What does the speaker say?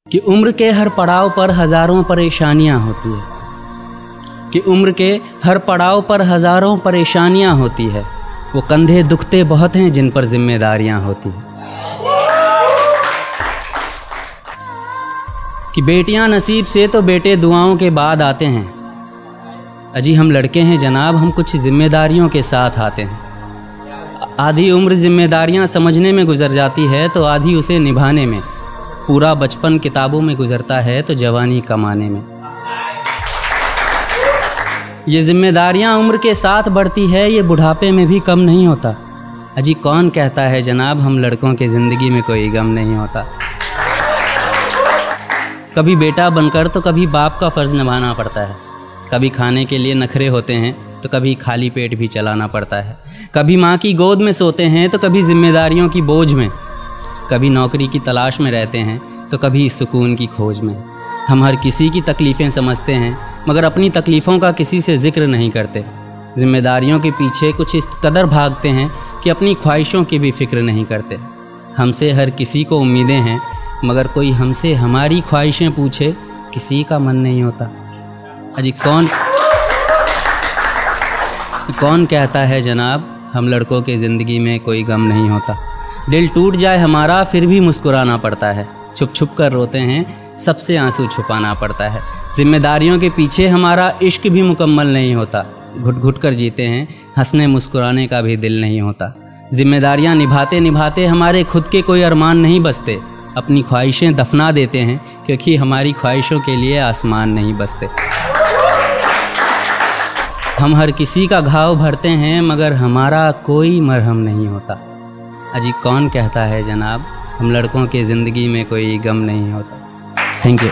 कि उम्र के हर पड़ाव पर हज़ारों परेशानियां होती है, कि उम्र के हर पड़ाव पर हज़ारों परेशानियां होती है। वो कंधे दुखते बहुत हैं जिन पर जिम्मेदारियां होती हैं। कि बेटियां नसीब से तो बेटे दुआओं के बाद आते हैं। अजी हम लड़के हैं जनाब, हम कुछ जिम्मेदारियों के साथ आते हैं। आधी उम्र जिम्मेदारियां समझने में गुजर जाती है तो आधी उसे निभाने में। पूरा बचपन किताबों में गुजरता है तो जवानी कमाने में। ये जिम्मेदारियां उम्र के साथ बढ़ती है, ये बुढ़ापे में भी कम नहीं होता। अजी कौन कहता है जनाब हम लड़कों के ज़िंदगी में कोई गम नहीं होता। कभी बेटा बनकर तो कभी बाप का फ़र्ज़ निभाना पड़ता है। कभी खाने के लिए नखरे होते हैं तो कभी खाली पेट भी चलाना पड़ता है। कभी माँ की गोद में सोते हैं तो कभी जिम्मेदारियों की बोझ में। कभी नौकरी की तलाश में रहते हैं तो कभी सुकून की खोज में। हम हर किसी की तकलीफ़ें समझते हैं मगर अपनी तकलीफ़ों का किसी से ज़िक्र नहीं करते। जिम्मेदारियों के पीछे कुछ इस कदर भागते हैं कि अपनी ख्वाहिशों की भी फ़िक्र नहीं करते। हमसे हर किसी को उम्मीदें हैं मगर कोई हमसे हमारी ख्वाहिशें पूछे किसी का मन नहीं होता। अजी कौन कहता है जनाब हम लड़कों के ज़िंदगी में कोई गम नहीं होता। दिल टूट जाए हमारा फिर भी मुस्कुराना पड़ता है। छुप छुप कर रोते हैं, सबसे आंसू छुपाना पड़ता है। जिम्मेदारियों के पीछे हमारा इश्क भी मुकम्मल नहीं होता। घुट घुट कर जीते हैं, हंसने मुस्कुराने का भी दिल नहीं होता। जिम्मेदारियां निभाते निभाते हमारे खुद के कोई अरमान नहीं बसते। अपनी ख्वाहिशें दफना देते हैं क्योंकि हमारी ख्वाहिशों के लिए आसमान नहीं बसते। हम हर किसी का घाव भरते हैं मगर हमारा कोई मरहम नहीं होता। अजी कौन कहता है जनाब हम लड़कों के ज़िंदगी में कोई गम नहीं होता। Thank you.